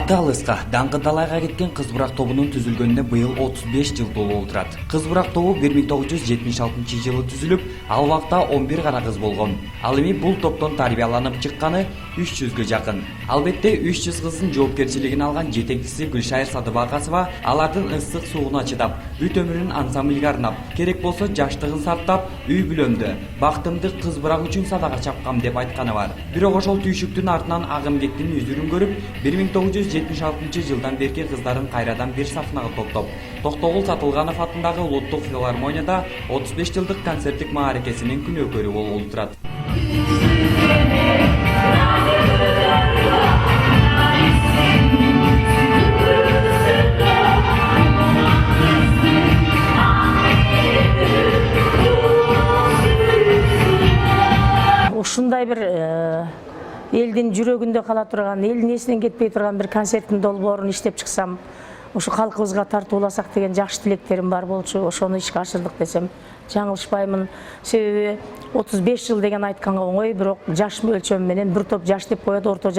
Аты алыска, даңкы талайга кеткен Кыз Бурак тобунун түзүлгөнүнө быйыл 35 жыл толуп отурат. Кыз Бурак тобу 1976 жылы түзүлүп, ал убакта 11 гана кыз болгон. Ал эми бул топтон тарбияланып чыкканы 300гө жакын. Албетте 300 кыздын жоопкерчилигин алган жетекчиси Гүлшайыр Садыбакасова алардын ысык сууна чыдап, бүт өмүрүн ансамбльге арнап, керек болсо жаштыгын сарптап, үй бүлөмдө бактымды Кыз Бурак үчүн садака чапкам деп айтканы бар. Бирок ошол түйшүктүн артынан ак эмгектин үзүрүн көрүп, 1976 жылдан берки кыздарын кайрадан бир сахнага топтоп, Токтогул Сатылганов атындагы Улуттук филармонияда 35 жылдык концерттик мааракесинин күнөөкөрү болуп отурат. Ушундай бир элдин жүрөгүндө кала турган, элдин эсинен кетпей турган бир концерттин долбоорун иштеп чыксам, ушу калкыбызга тартууласак деген жакшы тилектерим бар болчу. Ошону ишке ашырдык десем жаңылышпаймын. Себеби 35 жыл деген айтканга оңой, бирок жаш өлчөмү менен бир топ жаш деп коет, орто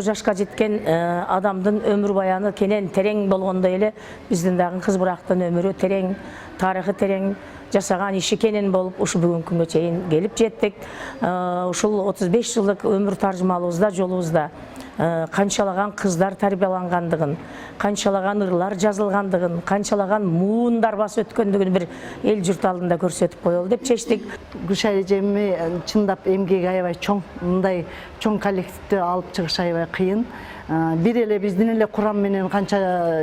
жашка жеткен адамдын өмүр баяны кенен терең болгондой эле биздин дагы Кыз Бурактын өмүрү терең, тарыхы терең, жасаган иши кенен болуп ушу бүгүнкү күнгө чейин келип жеттик. Ушул 35 жылдык өмүр таржымалыбызда, жолубузда канчалаган кыздар тарбиялангандыгын, канчалаган ырлар жазылгандыгын, канчалаган муундар басып өткөндүгүн бир эл журт алдында көрсөтүп коелу деп чечтик. Гүлшайыр эжеми чындап эмгеги аябай чоң, мындай чоң коллективди алып чыгыш аябай кыйын. Бир эле биздин эле курам менен канча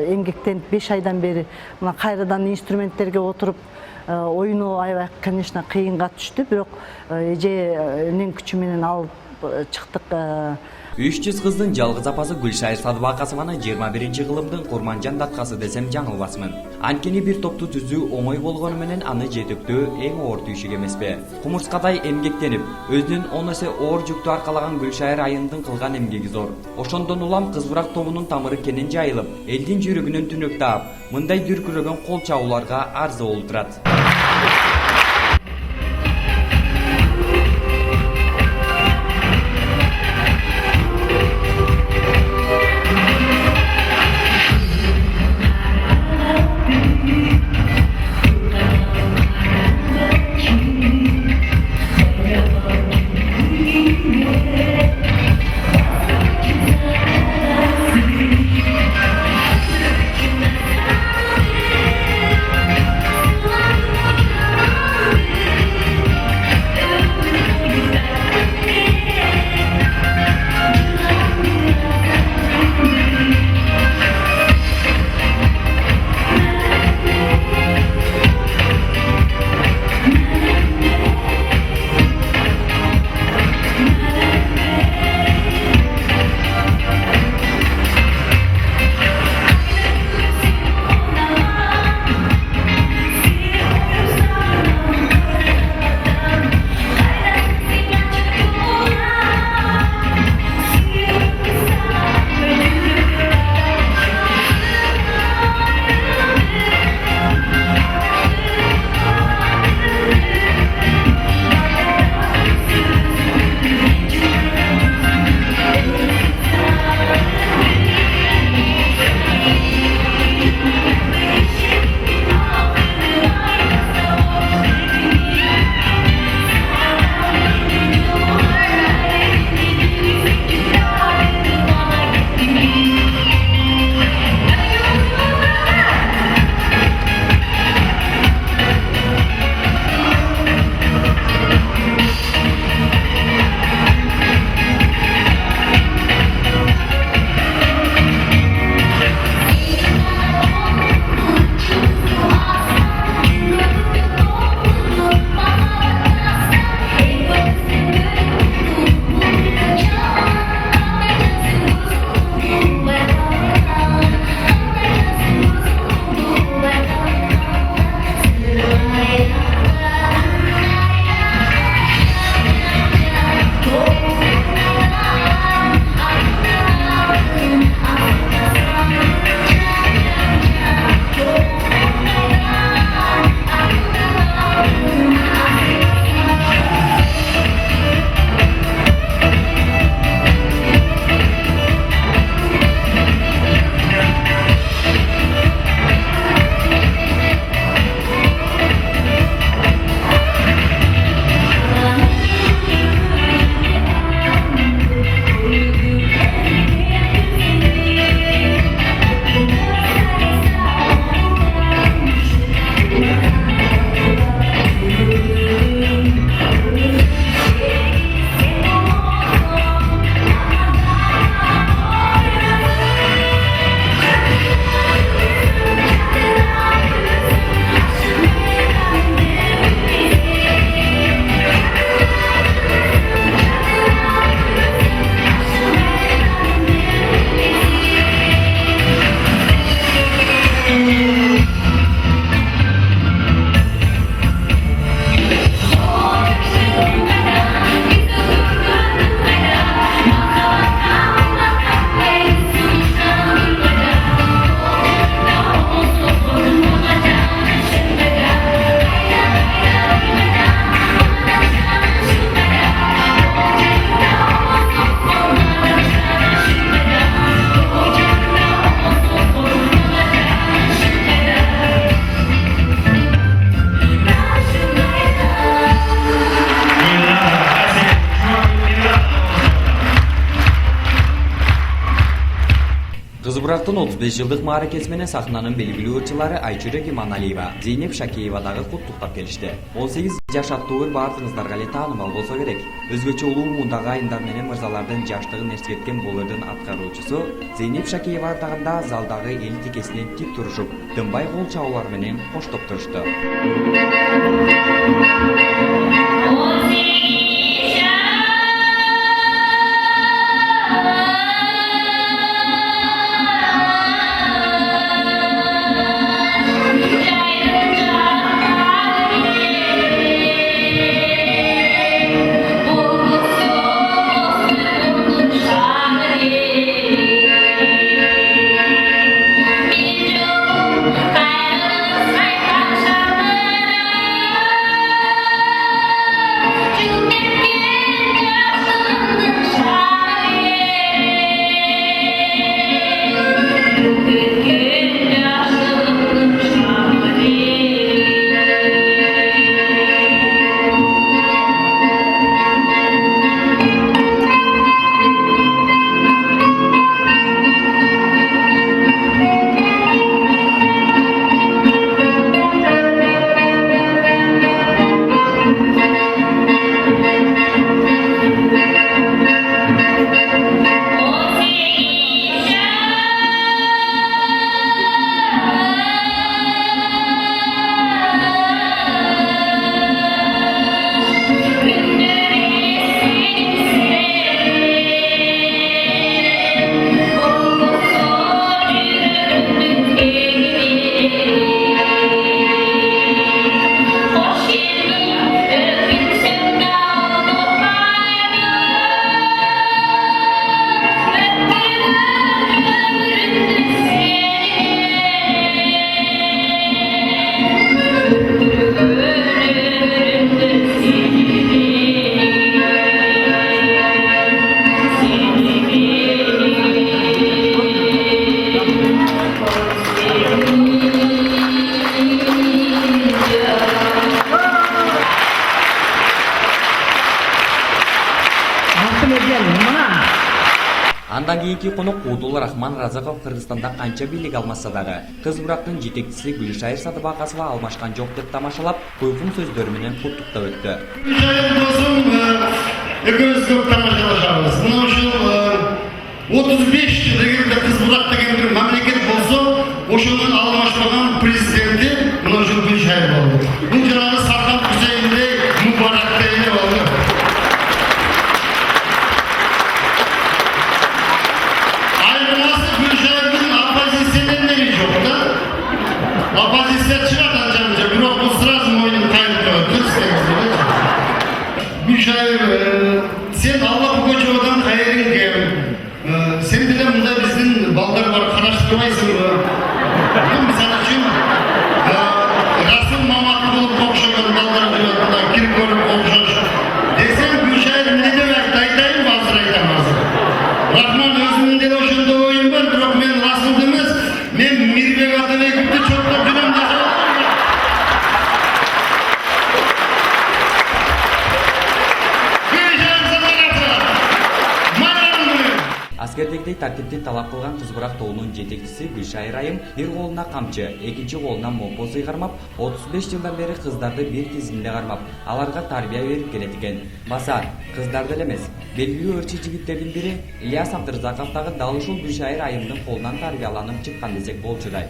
эмгектенип 5 айдан бери мына кайрадан инструменттерге отуруп ойноо аябай, конечно, кыйынга түштү, бирок эженин күчү менен алып чыктык. 300 кыздын жалгыз апасы Гүлшайыр Садыбакасованын 21 кылымдын курманжан даткасы десем жаңылбасмын. Анткени бир топту түзүү оңой болгону менен аны жетектөө эң оор түйшүк эмеспи. Кумурскадай эмгектенип, өзүнүн 10 эсе оор жүктү аркалаган Гүлшайыр айындын кылган эмгеги зор. Ошондон улам Кыз Бурак тобунун тамыры кенен жайылып, элдин жүрөгүнөн түнөк таап, мындай дүркүрөгөн кол чабууларга арзы болуп турат. Брактын 35 жылдык мааракеси менен сахнанын белгилүү ырчылары Айчүрек Иманалиева, Зейнеп Шакеева дагы куттуктап келишти. 18 жаш аттуу баардыгыңыздарга эле таанымал болсо керек. Өзгөчө улуу мундагы айымдар менен мырзалардын жаштыгын эскерткен бул ырдын аткаруучусу Зейнеп Шакеева ардагында залдагы эл тикесинен тик турушуп, тынбай кол чабуулар менен коштоп турушту. Андан кийинки конок Куудул Рахман Разаков Кыргызстанда канча бийлик алмаса дагы кыз бурактын жетекчиси Гүлшайыр Садыбакасова алмашкан жок деп тамашалап, койкун сөздөр менен куттуктап өттү. Экөөбүз көп тамашалашабыз. Мына ушул 35 жыл эгерде кыз бурак деген бир мамлекет болсо, ошонун алмашпаган президенти мына ушул Гүлшайыр болду. Бул жыраны Сархан Кузейиндей мубарактейли болду. Оппозиция çıkart ancak bürok bu sırası oyunun kaybediyor. Gülşahir, sen Allah bu kocadan hayırın gel. Seni de bunda bizim ballar var, karıştırmaysın mı? Biz için Rasul Mamaklı olup okşayan ballar diyor, bunda kirip görüp okşaş. Desem Gülşahir ne demek, daytayım bazı aytamaz. Rahman özümünde de hoşunda oyun var, bürok men Rasul demez, men Mirbek adına ekipte çok da dönem Аскердегидей тартипти талап кылган кыз бурак тобунун жетекчиси Гүлшайыр айым бир колуна камчы, экинчи колуна мопо сыйгармап, 35 жылдан бери кыздарды бир тизимде кармап, аларга тарбия берип келет экен. Баса, кыздарды эле эмес, белгилүү ырчы жигиттердин бири Ильяс Абдырзаков дагы дал ушул Гүлшайыр айымдын колунан тарбияланып чыккан десек болчудай.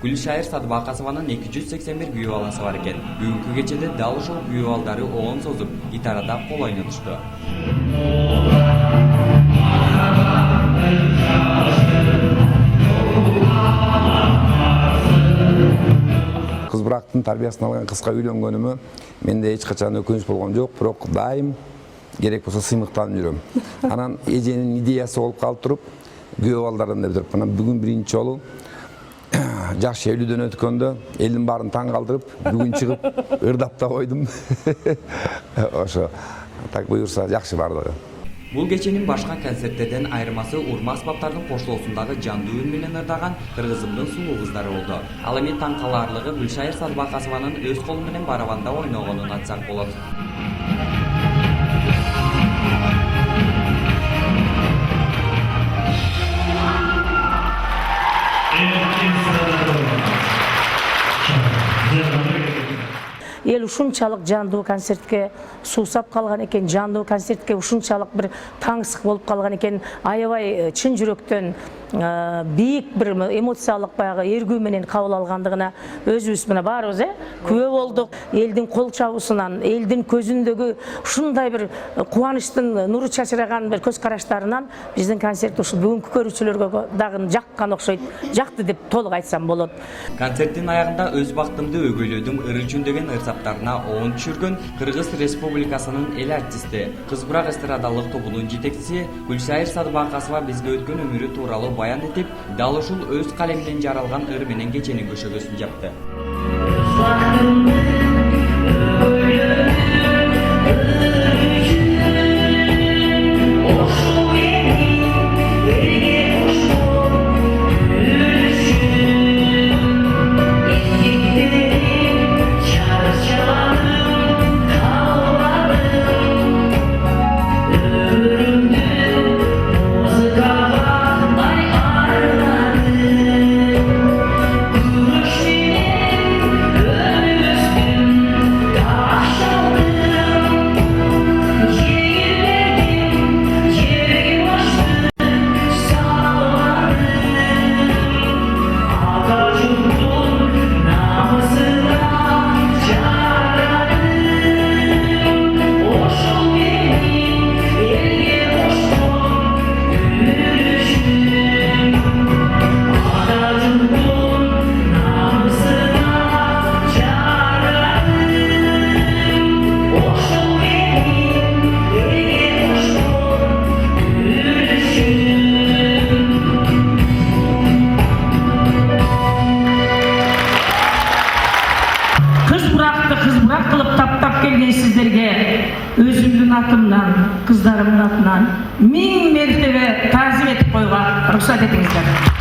Гүлшайыр Садыбакасованын 281 күйөө баласы бар экен. Бүгүнкү кечеде дал ушул күйөө балдары оон созуп, гитарада кол ойнотушту. Кыз бурактын тарбиясын алган кызга үйлөнгөнүмө менде эч качан өкүнүч болгон жок, бирок дайым керек болсо сыймыктанып жүрөм. Анан эженин идеясы болуп калып туруп, күйөө балдарын деп туруп, анан бүгүн биринчи жолу жакшы элүүдөн өткөндө элдин баарын таң калтырып, бүгүн чыгып ырдап да койдум. Ошо так буюрса жакшы бардыгы. Бул кеченин башка концерттерден айырмасы урма аспаптардын кошулуусундагы жандуу үн менен ырдаган кыргызымдын сулуу кыздары болду. Ал эми таң калаарлыгы Гүлшайыр Садыбакасованын өз колу менен барабанда ойногонун айтсак болот. Эл ушунчалык жандуу концертке суусап калган экен, жандуу концертке ушунчалык бир таңсык болуп калган экен. Аябай чын жүрөктөн бийик бир эмоциялык баягы эргүү менен кабыл алгандыгына өзүбүз мына баарыбыз күбө болдук. Элдин кол чабуусунан, элдин көзүндөгү ушундай бир кубанычтын нуру чачыраган бир көз караштарынан биздин концерт ушу бүгүнкү көрүүчүлөргө дагы жаккан окшойт. Жакты деп толук айтсам болот. Концерттин аягында өз бактымды өгөйлөдүм ыры жүндөгөн ырсаптарына оон түшүргөн Кыргыз Республикасынын эл артисти, Кызбурак эстрадалык тобунун жетекчиси Гүлшайыр Садыбакасова бизге өткөн өмүрү тууралуу баян этип, дал ушул өз калеминен жаралган ыр менен кеченин көшөгөсүн жапты. Kızbırak kılıp tap gelgen sizlerge özümdün atımdan, kızlarımın atından min mertebe tazim etip koyuğa ruhsat etinizdер.